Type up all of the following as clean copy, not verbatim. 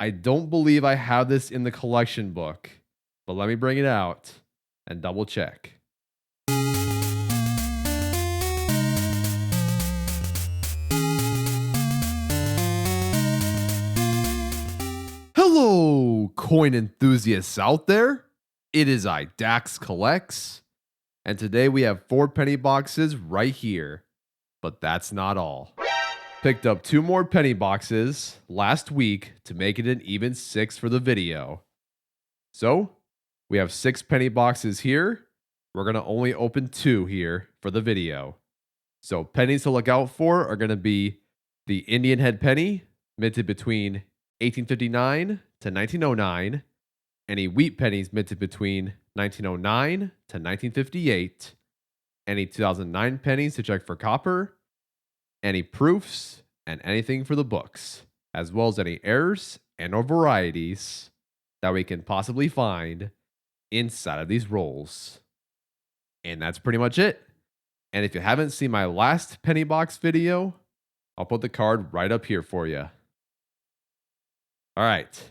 I don't believe I have this in the collection book, but let me bring it out and double check. Hello, coin enthusiasts out there. It is I, Dax Collects, and today we have 4 penny boxes right here. But that's not all. Picked up 2 more penny boxes last week to make it an even 6 for the video. So, we have 6 penny boxes here. We're going to only open 2 here for the video. So, pennies to look out for are going to be the Indian head penny, minted between 1859 to 1909. Any wheat pennies minted between 1909 to 1958. Any 2009 pennies to check for copper. Any proofs, and anything for the books, as well as any errors and or varieties that we can possibly find inside of these rolls. And that's pretty much it. And if you haven't seen my last penny box video, I'll put the card right up here for you. All right,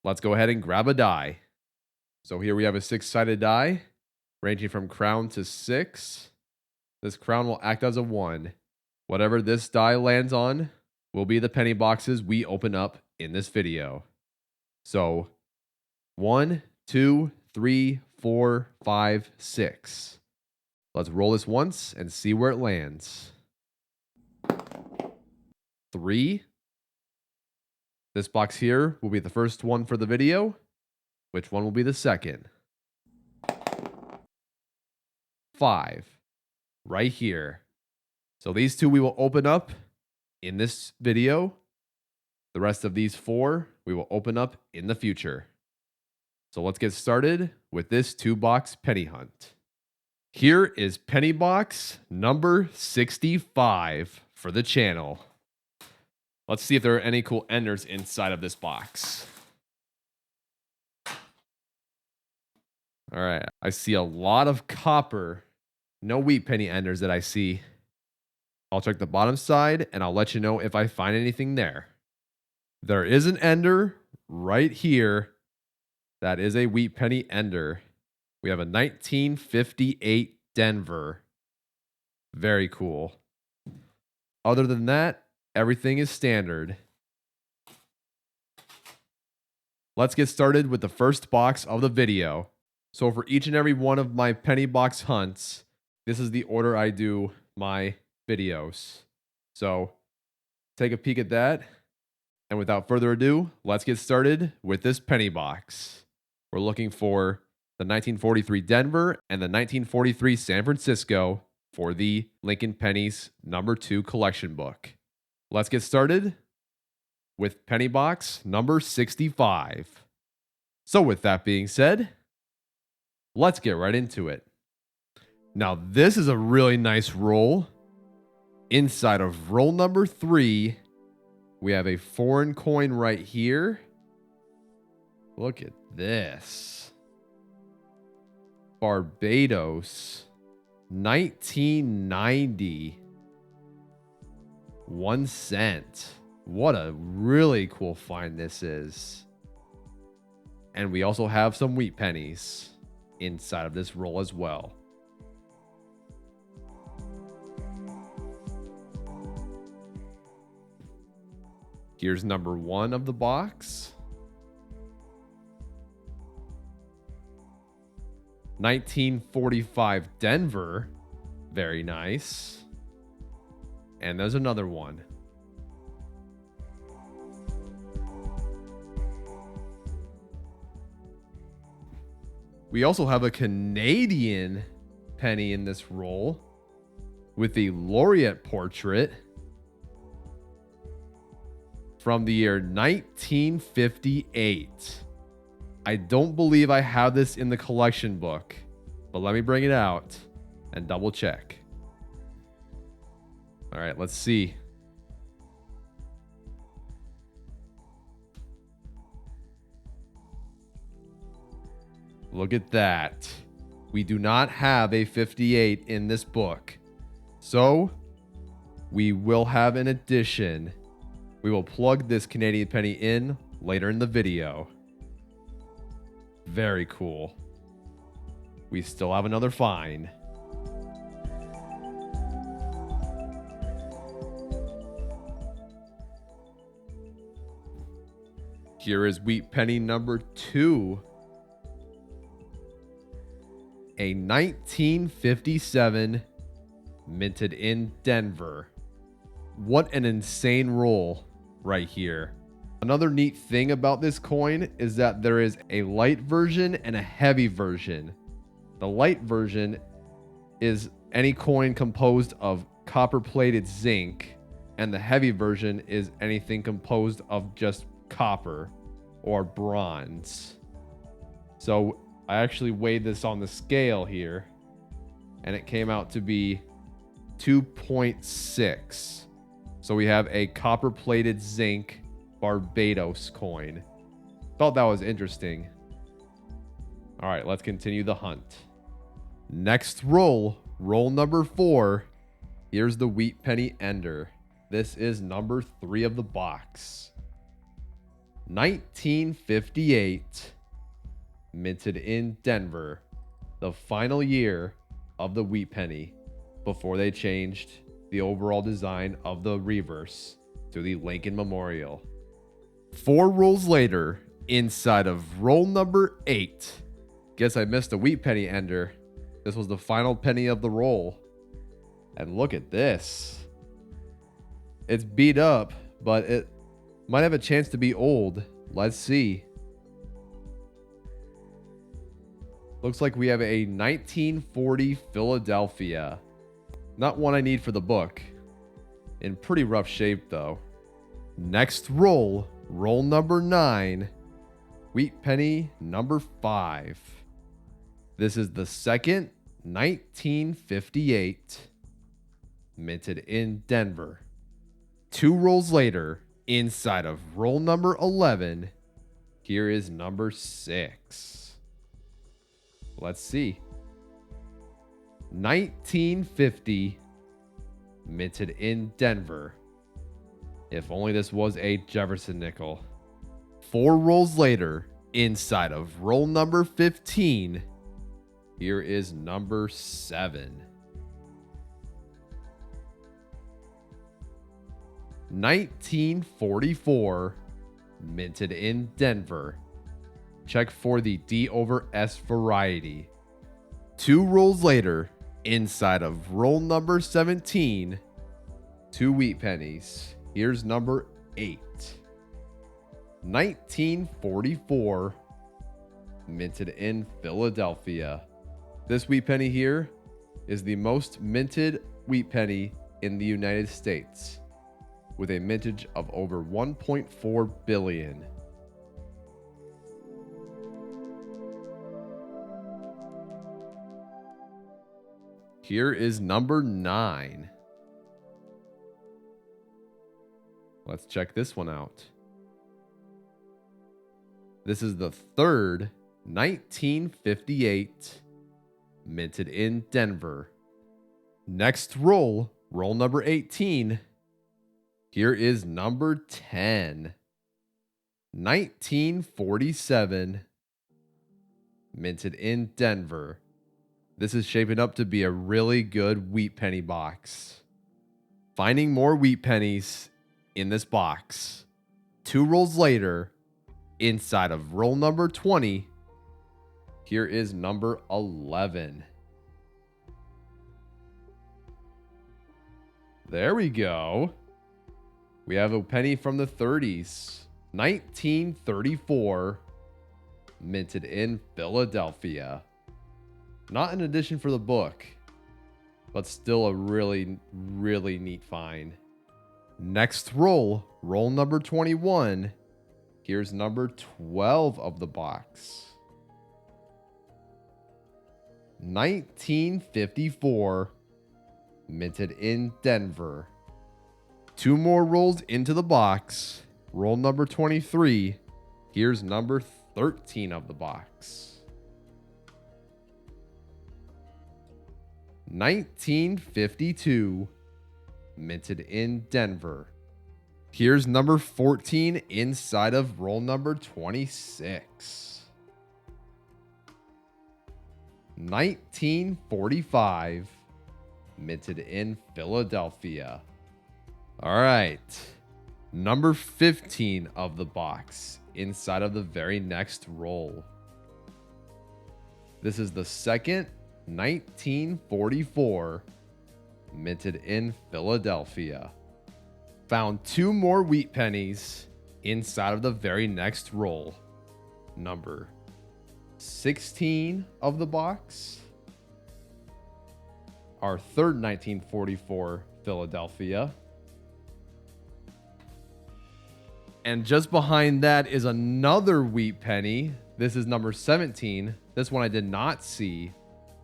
let's go ahead and grab a die. So here we have a 6-sided die, ranging from crown to 6. This crown will act as a 1. Whatever this die lands on will be the penny boxes we open up in this video. So 1, 2, 3, 4, 5, 6. Let's roll this once and see where it lands. 3. This box here will be the first one for the video. Which one will be the second? 5. Right here. So these 2 we will open up in this video. The rest of these 4 we will open up in the future. So let's get started with this 2-box penny hunt. Here is penny box number 65 for the channel. Let's see if there are any cool enders inside of this box. All right, I see a lot of copper. No wheat penny enders that I see. I'll check the bottom side and I'll let you know if I find anything there. There is an ender right here. That is a wheat penny ender. We have a 1958 Denver. Very cool. Other than that, everything is standard. Let's get started with the first box of the video. So for each and every one of my penny box hunts, this is the order I do my videos. So take a peek at that. And without further ado, let's get started with this penny box. We're looking for the 1943 Denver and the 1943 San Francisco for the Lincoln Pennies number 2 collection book. Let's get started with penny box number 65. So with that being said, let's get right into it. Now this is a really nice roll. Inside of roll number 3, we have a foreign coin right here. Look at this. Barbados, 1990. 1 cent. What a really cool find this is. And we also have some wheat pennies inside of this roll as well. Here's number 1 of the box. 1945 Denver. Very nice. And there's another one. We also have a Canadian penny in this roll with the laureate portrait from the year 1958. I don't believe I have this in the collection book, but let me bring it out and double check. All right, let's see. Look at that. We do not have a 58 in this book. So we will have an addition. We will plug this Canadian penny in later in the video. Very cool. We still have another find. Here is wheat penny number 2. A 1957 minted in Denver. What an insane roll right here. Another neat thing about this coin is that there is a light version and a heavy version. The light version is any coin composed of copper-plated zinc, and the heavy version is anything composed of just copper or bronze. So I actually weighed this on the scale here, and it came out to be 2.6. So we have a copper-plated zinc Barbados coin. Thought that was interesting. All right, let's continue the hunt. Next roll, roll number 4. Here's the wheat penny ender. This is number 3 of the box. 1958, minted in Denver. The final year of the wheat penny before they changed the overall design of the reverse to the Lincoln Memorial. 4 rolls later, inside of roll number 8. Guess I missed a wheat penny ender. This was the final penny of the roll. And look at this. It's beat up, but it might have a chance to be old. Let's see. Looks like we have a 1940 Philadelphia. Not one I need for the book. In pretty rough shape though. Next roll, roll number 9. Wheat penny number 5. This is the second 1958 minted in Denver. 2 rolls later, inside of roll number 11, here is number 6. Let's see. 1950 minted in Denver. If only this was a Jefferson nickel. 4 rolls later, inside of roll number 15, here is number 7. 1944, minted in Denver. Check for the D over S variety. 2 rolls later, inside of roll number 17, 2 wheat pennies. Here's number 8. 1944, minted in Philadelphia. This wheat penny here is the most minted wheat penny in the United States, with a mintage of over 1.4 billion. Here is number 9. Let's check this one out. This is the third 1958 minted in Denver. Next roll, roll number 18. Here is number 10. 1947 minted in Denver. This is shaping up to be a really good wheat penny box. Finding more wheat pennies in this box. 2 rolls later, inside of roll number 20, here is number 11. There we go. We have a penny from the 30s. 1934, minted in Philadelphia. Not an edition for the book, but still a really, really neat find. Next roll, roll number 21. Here's number 12 of the box. 1954, minted in Denver. 2 more rolls into the box. Roll number 23. Here's number 13 of the box. 1952, minted in Denver. Here's number 14 inside of roll number 26. 1945, minted in Philadelphia. All right. Number 15 of the box inside of the very next roll. This is the second 1944, minted in Philadelphia. Found 2 more wheat pennies inside of the very next roll. Number 16 of the box. Our third 1944 Philadelphia. And just behind that is another wheat penny. This is number 17. This one I did not see.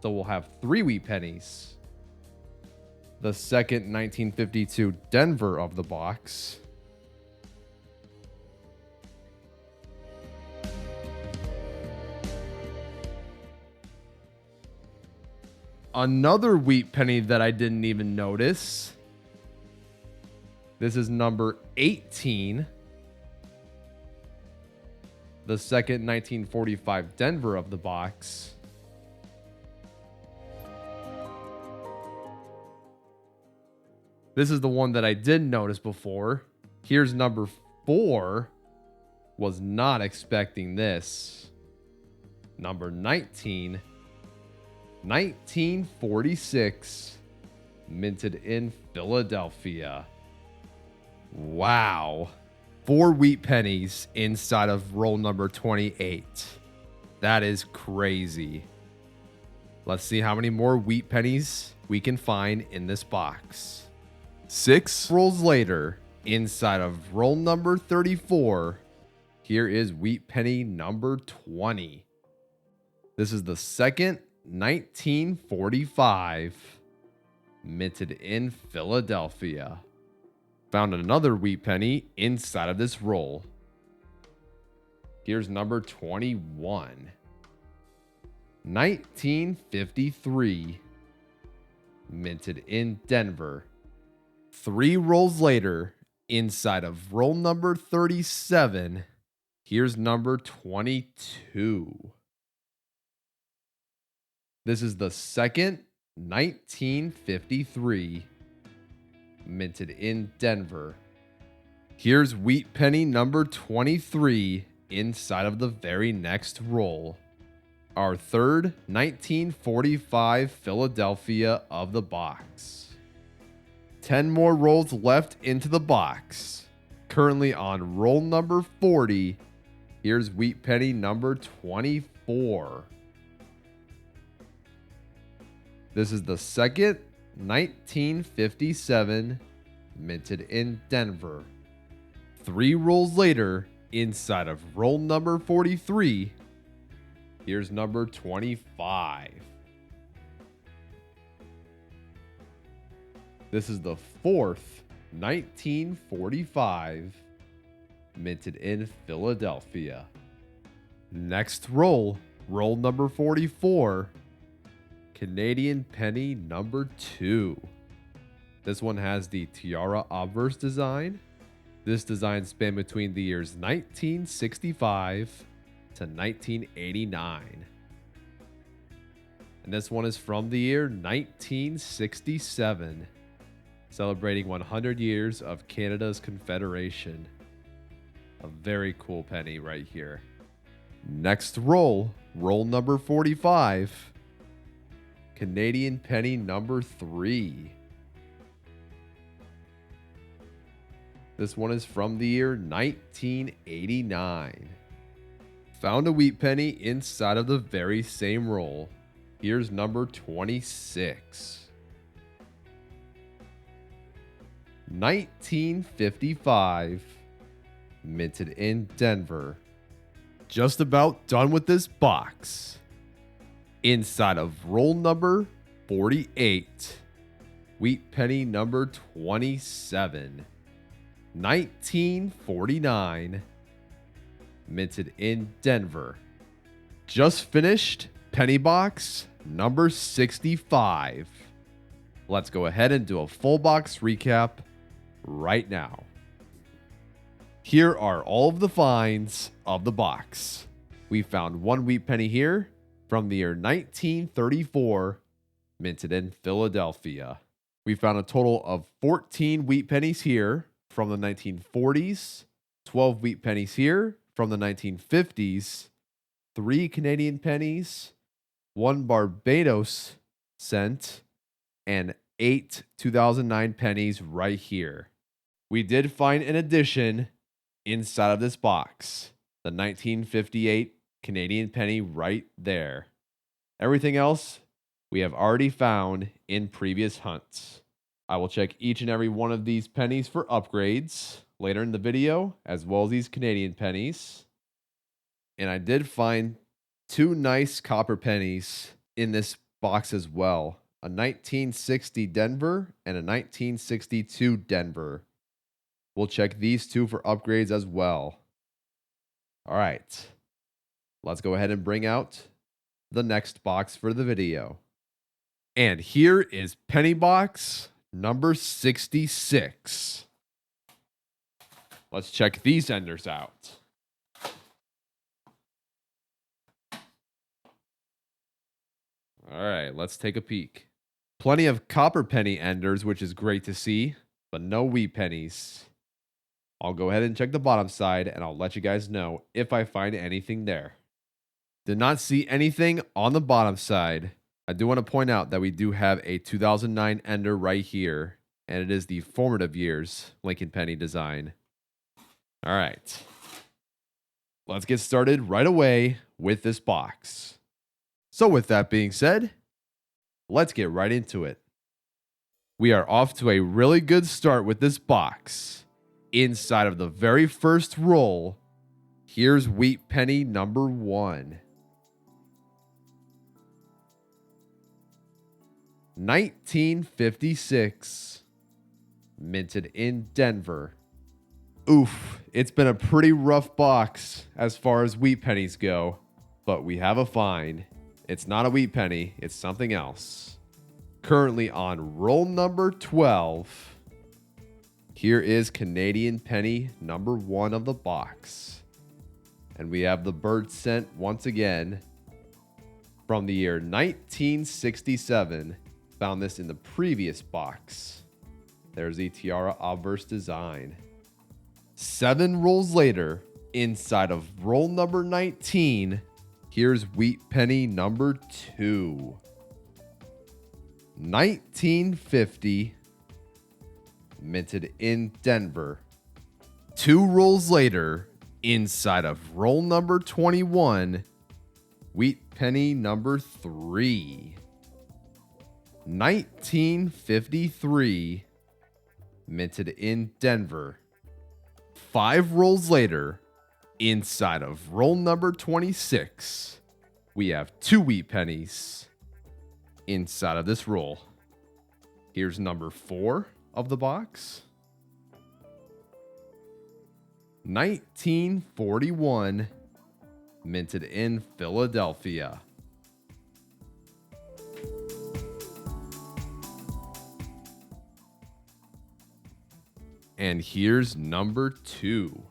So we'll have 3 wheat pennies. The second 1952 Denver of the box. Another wheat penny that I didn't even notice. This is number 18. The second 1945 Denver of the box. This is the one that I did notice before. Here's number 4. Was not expecting this. Number 19. 1946. Minted in Philadelphia. Wow. 4 wheat pennies inside of roll number 28. That is crazy. Let's see how many more wheat pennies we can find in this box. 6 rolls later, inside of roll number 34, here is wheat penny number 20. This is the second 1945, minted in Philadelphia. Found another wheat penny inside of this roll. Here's number 21. 1953, minted in Denver. 3 rolls later, inside of roll number 37, here's number 22. This is the second 1953, minted in Denver. Here's wheat penny number 23 inside of the very next roll. Our third 1945 Philadelphia of the box. 10 more rolls left into the box. Currently on roll number 40. Here's wheat penny number 24. This is the second 1957, minted in Denver. 3 rolls later, inside of roll number 43, here's number 25. This is the fourth 1945, minted in Philadelphia. Next roll, roll number 44, Canadian penny number 2. This one has the tiara obverse design. This design spanned between the years 1965 to 1989. And this one is from the year 1967, celebrating 100 years of Canada's Confederation. A very cool penny right here. Next roll, roll number 45, Canadian penny number 3. This one is from the year 1989. Found a wheat penny inside of the very same roll. Here's number 26. 1955, minted in Denver. Just about done with this box. Inside of roll number 48, wheat penny number 27. 1949, minted in Denver. Just finished penny box number 65. Let's go ahead and do a full box recap right now. Here are all of the finds of the box. We found one wheat penny here from the year 1934, minted in Philadelphia. We found a total of 14 wheat pennies here from the 1940s, 12 wheat pennies here from the 1950s, 3 Canadian pennies, 1 Barbados cent, and 8 2009 pennies right here. We did find an addition inside of this box, the 1958 Canadian penny right there. Everything else we have already found in previous hunts. I will check each and every one of these pennies for upgrades later in the video, as well as these Canadian pennies. And I did find 2 nice copper pennies in this box as well. A 1960 Denver and a 1962 Denver. We'll check these 2 for upgrades as well. All right, let's go ahead and bring out the next box for the video. And here is penny box number 66. Let's check these enders out. All right, let's take a peek. Plenty of copper penny enders, which is great to see, but no wheat pennies. I'll go ahead and check the bottom side, and I'll let you guys know if I find anything there. Did not see anything on the bottom side. I do want to point out that we do have a 2009 ender right here, and it is the formative years Lincoln Penny design. All right, let's get started right away with this box. So with that being said, let's get right into it. We are off to a really good start with this box. Inside of the very first roll, here's wheat penny number 1. 1956, minted in Denver. Oof, it's been a pretty rough box as far as wheat pennies go, but we have a find. It's not a wheat penny, it's something else. Currently on roll number 12, here is Canadian penny number 1 of the box. And we have the bird cent once again from the year 1967. Found this in the previous box. There's the tiara obverse design. 7 rolls later, inside of roll number 19, here's wheat penny number 2. 1950, minted in Denver. 2 rolls later, inside of roll number 21, wheat penny number 3. 1953, minted in Denver. 5 rolls later, inside of roll number 26, we have 2 wheat pennies inside of this roll. Here's number 4 of the box. 1941, minted in Philadelphia. And here's number 2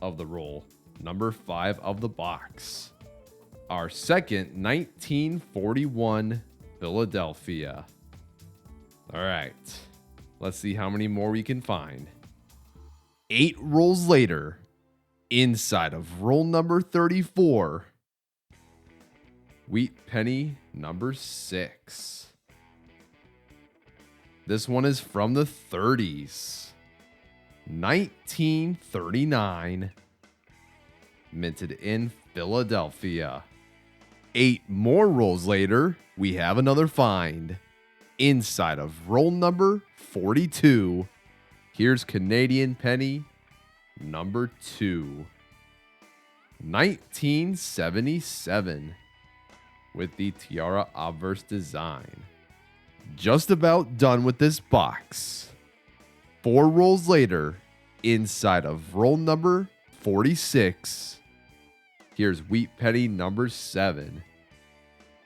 of the roll, number 5 of the box. Our second 1941 Philadelphia. All right, let's see how many more we can find. 8 rolls later, inside of roll number 34, wheat penny number 6. This one is from the 30s. 1939, minted in Philadelphia. 8 more rolls later, we have another find. Inside of roll number 42, here's Canadian penny number 2. 1977, with the tiara obverse design. Just about done with this box. 4 rolls later, inside of roll number 46, here's wheat penny number 7.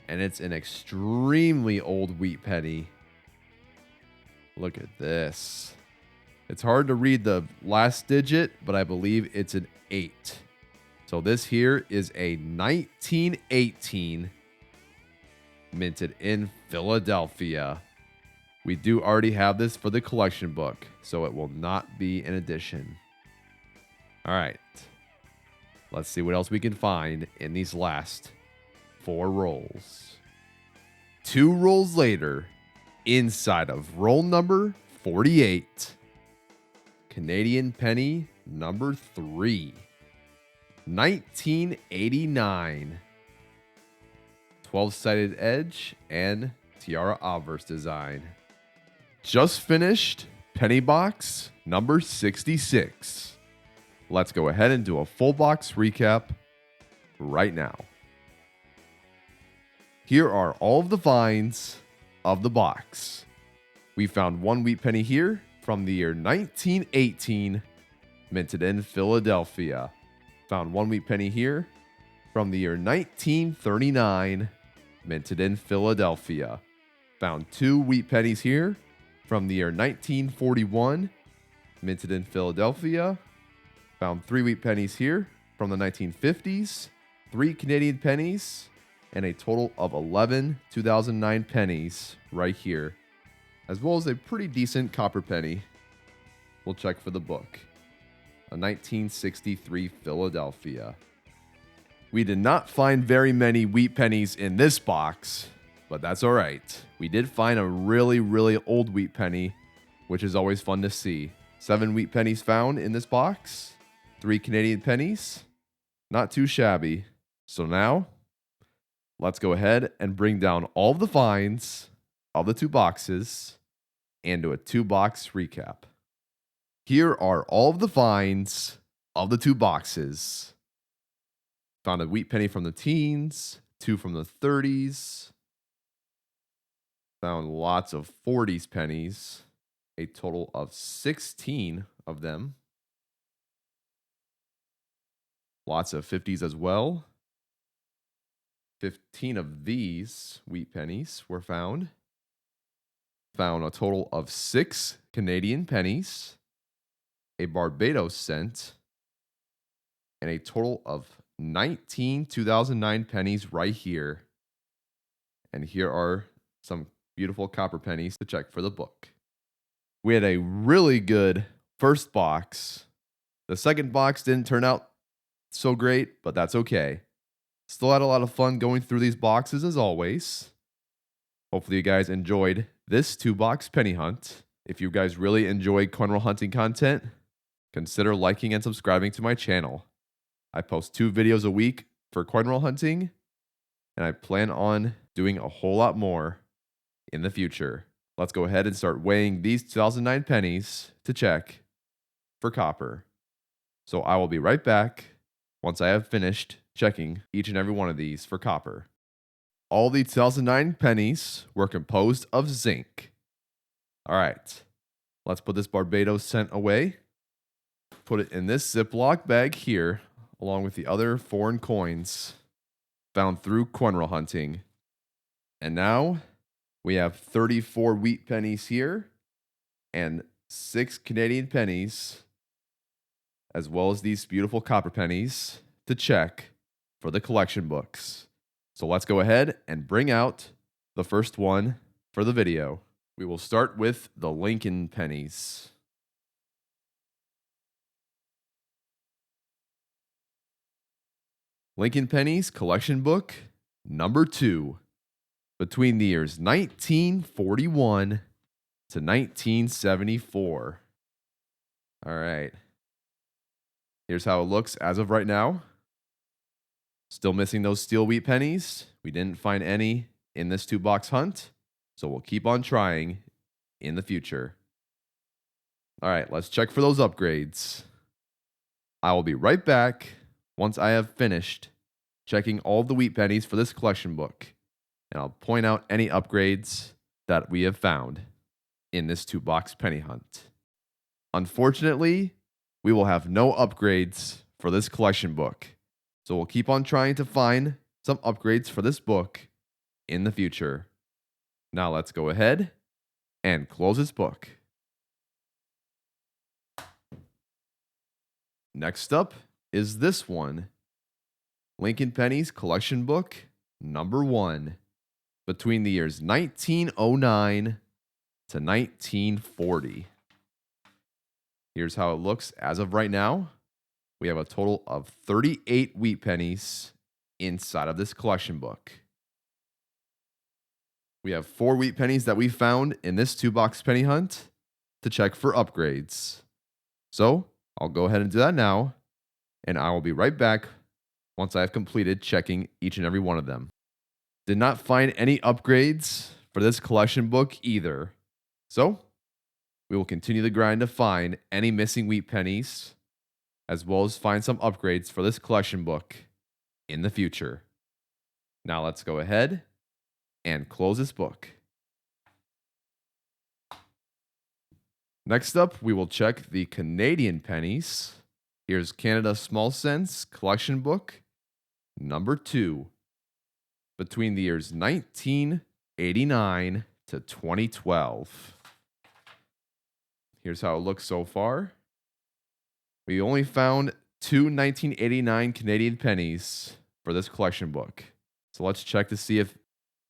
And it's an extremely old wheat penny. Look at this. It's hard to read the last digit, but I believe it's an 8. So this here is a 1918 minted in Philadelphia. We do already have this for the collection book, so it will not be an addition. All right. Let's see what else we can find in these last 4 rolls. 2 rolls later, inside of roll number 48, Canadian penny number 3, 1989, 12-sided edge and tiara obverse design. Just finished penny box number 66. Let's go ahead and do a full box recap right now. Here are all of the finds of the box. We found 1 wheat penny here from the year 1918, minted in Philadelphia. Found 1 wheat penny here from the year 1939, minted in Philadelphia. Found 2 wheat pennies here from the year 1941, minted in Philadelphia. Found 3 wheat pennies here from the 1950s, 3 Canadian pennies, and a total of 11 2009 pennies right here, as well as a pretty decent copper penny. We'll check for the book. A 1963 Philadelphia. We did not find very many wheat pennies in this box, but that's all right. We did find a really, really old wheat penny, which is always fun to see. 7 wheat pennies found in this box. 3 Canadian pennies. Not too shabby. So now, let's go ahead and bring down all of the finds of the 2 boxes and do a 2-box recap. Here are all of the finds of the 2 boxes. Found a wheat penny from the teens, 2 from the 30s. Found lots of 40s pennies, a total of 16 of them. Lots of 50s as well. 15 of these wheat pennies were found. Found a total of 6 Canadian pennies, a Barbados cent, and a total of 19 2009 pennies right here. And here are some beautiful copper pennies to check for the book. We had a really good first box. The second box didn't turn out so great, but that's okay. Still had a lot of fun going through these boxes as always. Hopefully you guys enjoyed this 2-box penny hunt. If you guys really enjoy coin roll hunting content, consider liking and subscribing to my channel. I post 2 videos a week for coin roll hunting, and I plan on doing a whole lot more in the future. Let's go ahead and start weighing these 2009 pennies to check for copper. So I will be right back once I have finished checking each and every one of these for copper. All the 2009 pennies were composed of zinc. All right, let's put this Barbados cent away. Put it in this Ziploc bag here, along with the other foreign coins found through coin roll hunting. And now we have 34 wheat pennies here and 6 Canadian pennies, as well as these beautiful copper pennies to check for the collection books. So let's go ahead and bring out the first one for the video. We will start with the Lincoln pennies. Lincoln pennies collection book number 2, between the years 1941 to 1974. All right. Here's how it looks as of right now. Still missing those steel wheat pennies. We didn't find any in this 2-box hunt, so we'll keep on trying in the future. All right, let's check for those upgrades. I will be right back once I have finished checking all of the wheat pennies for this collection book, and I'll point out any upgrades that we have found in this 2-box penny hunt. Unfortunately, we will have no upgrades for this collection book, so we'll keep on trying to find some upgrades for this book in the future. Now let's go ahead and close this book. Next up is this one. Lincoln Pennies Collection Book number 1. Between the years 1909 to 1940. Here's how it looks as of right now. We have a total of 38 wheat pennies inside of this collection book. We have 4 wheat pennies that we found in this 2-box penny hunt to check for upgrades. So I'll go ahead and do that now, and I will be right back once I have completed checking each and every one of them. Did not find any upgrades for this collection book either. So we will continue the grind to find any missing wheat pennies, as well as find some upgrades for this collection book in the future. Now let's go ahead and close this book. Next up, we will check the Canadian pennies. Here's Canada Small Cents Collection Book number 2. Between the years 1989 to 2012. Here's how it looks so far. We only found 2 1989 Canadian pennies for this collection book. So let's check to see if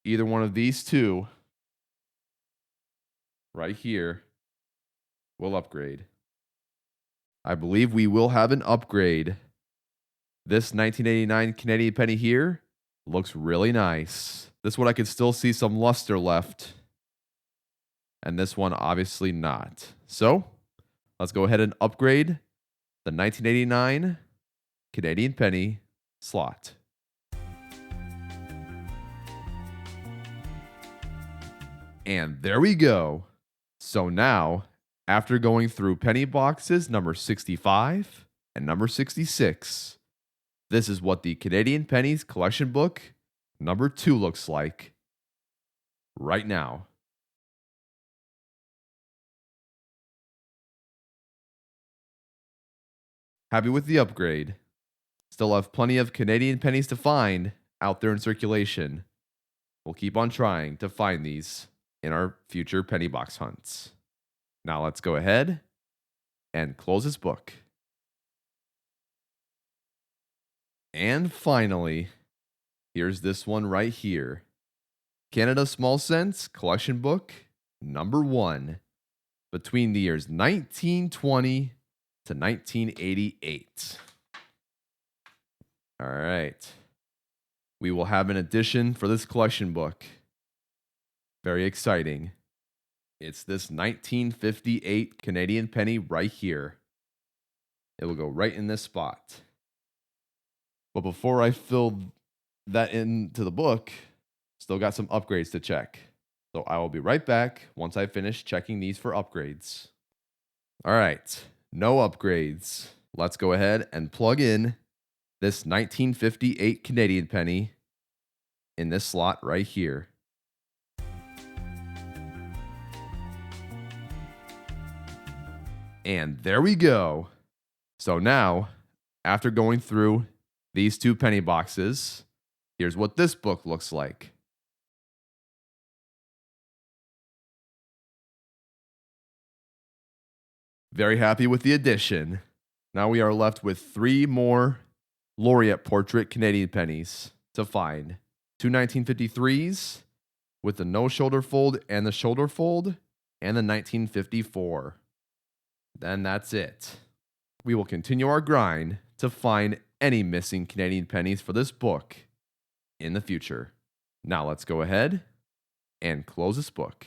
either one of these two right here will upgrade. I believe we will have an upgrade. This 1989 Canadian penny here looks really nice. This one I could still see some luster left. And this one obviously not. So let's go ahead and upgrade the 1989 Canadian penny slot. And there we go. So now, after going through penny boxes number 65 and number 66, this is what the Canadian Pennies Collection Book number 2 looks like right now. Happy with the upgrade. Still have plenty of Canadian pennies to find out there in circulation. We'll keep on trying to find these in our future penny box hunts. Now let's go ahead and close this book. And finally, here's this one right here. Canada Small Cents Collection Book number 1. Between the years 1920 to 1988. All right. We will have an addition for this collection book. Very exciting. It's this 1958 Canadian penny right here. It will go right in this spot. But before I fill that into the book, still got some upgrades to check. So I will be right back once I finish checking these for upgrades. All right, no upgrades. Let's go ahead and plug in this 1958 Canadian penny in this slot right here. And there we go. So now, after going through these 2 penny boxes, here's what this book looks like. Very happy with the addition. Now we are left with 3 more Laureate Portrait Canadian pennies to find. 2 1953s with the no shoulder fold and the shoulder fold, and the 1954. Then that's it. We will continue our grind to find any missing Canadian pennies for this book in the future. Now let's go ahead and close this book.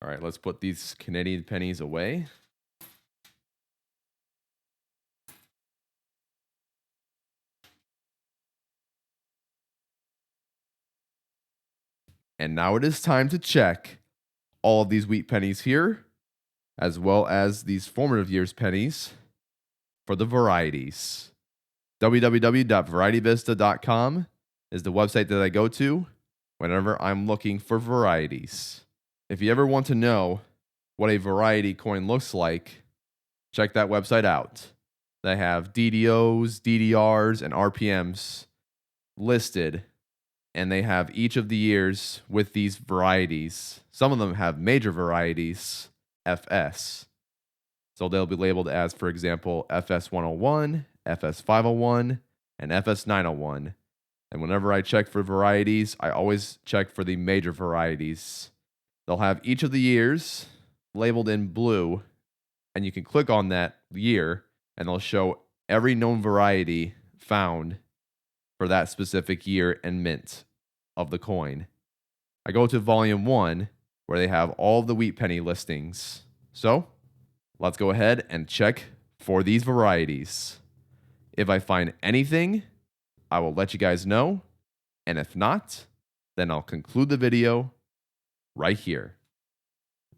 All right, let's put these Canadian pennies away. And now it is time to check all of these wheat pennies here, as well as these formative years pennies for the varieties. www.varietyvista.com is the website that I go to whenever I'm looking for varieties. If you ever want to know what a variety coin looks like, check that website out. They have DDOs, DDRs, and RPMs listed, and they have each of the years with these varieties. Some of them have major varieties, FS. So they'll be labeled as, for example, FS 101, FS 501, and FS 901. And whenever I check for varieties, I always check for the major varieties. They'll have each of the years labeled in blue, and you can click on that year, and they'll show every known variety found for that specific year and mint of the coin. I go to volume 1, where they have all of the wheat penny listings. So let's go ahead and check for these varieties. If I find anything, I will let you guys know. And if not, then I'll conclude the video right here.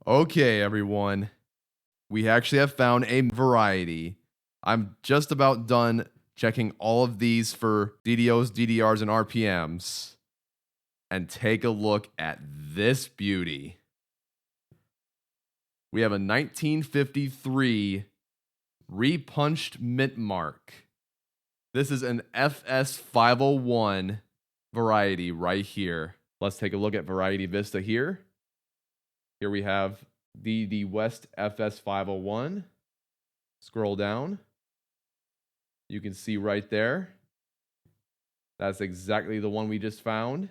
Okay, everyone. We actually have found a variety. I'm just about done checking all of these for DDOs, DDRs, and RPMs. And take a look at this beauty. We have a 1953 Repunched Mintmark. This is an FS 501 variety right here. Let's take a look at Variety Vista here. Here we have the West FS 501. Scroll down. You can see right there. That's exactly the one we just found.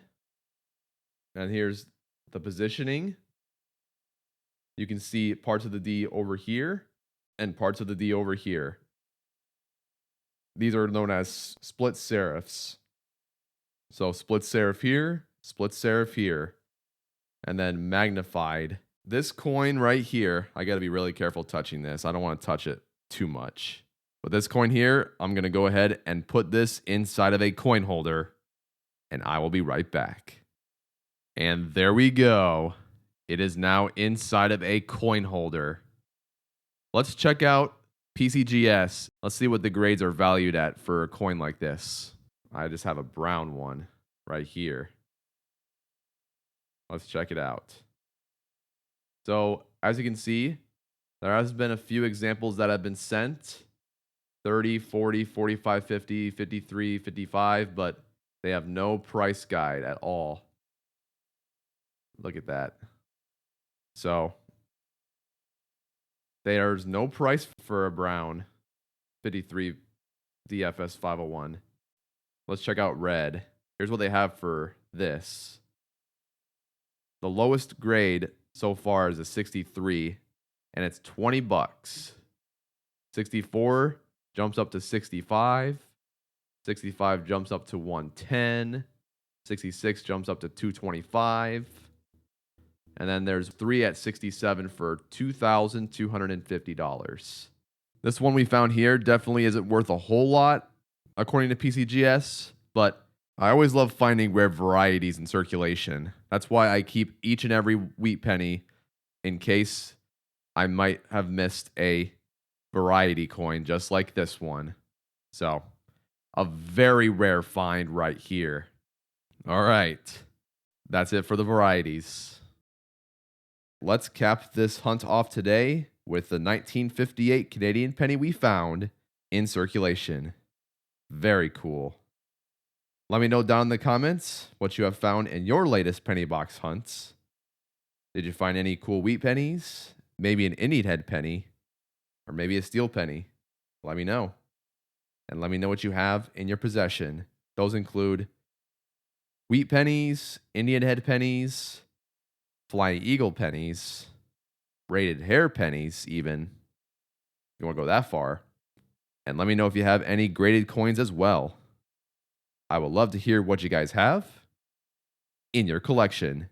And here's the positioning. You can see parts of the D over here and parts of the D over here. These are known as split serifs. So split serif here, split serif here, and then magnified. This coin right here, I got to be really careful touching this. I don't want to touch it too much. But this coin here, I'm going to go ahead and put this inside of a coin holder, and I will be right back. And there we go. It is now inside of a coin holder. Let's check out PCGS. Let's see what the grades are valued at for a coin like this. I just have a brown one right here. Let's check it out. So as you can see, there has been a few examples that have been sent. 30, 40, 45, 50, 53, 55, but they have no price guide at all. Look at that. So there's no price for a brown 53 DFS 501. Let's check out red. Here's what they have for this. The lowest grade so far is a 63, and it's $20. 64 jumps up to 65. 65 jumps up to 110. 66 jumps up to 225. And then there's 3 at 67 for $2,250. This one we found here definitely isn't worth a whole lot, according to PCGS, but I always love finding rare varieties in circulation. That's why I keep each and every wheat penny in case I might have missed a variety coin just like this one. So, a very rare find right here. All right, that's it for the varieties. Let's cap this hunt off today with the 1958 Canadian penny we found in circulation. Very cool. Let me know down in the comments what you have found in your latest penny box hunts. Did you find any cool wheat pennies? Maybe an Indian head penny? Or maybe a steel penny? Let me know. And let me know what you have in your possession. Those include wheat pennies, Indian head pennies, Flying Eagle pennies, braided hair pennies even. You want to go that far. And let me know if you have any graded coins as well. I would love to hear what you guys have in your collection.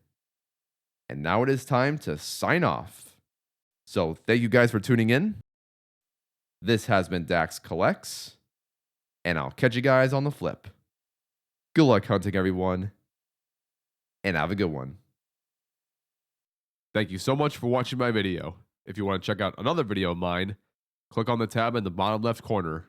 And now it is time to sign off. So thank you guys for tuning in. This has been Dax Collects, and I'll catch you guys on the flip. Good luck hunting, everyone, and have a good one. Thank you so much for watching my video. If you want to check out another video of mine, click on the tab in the bottom left corner.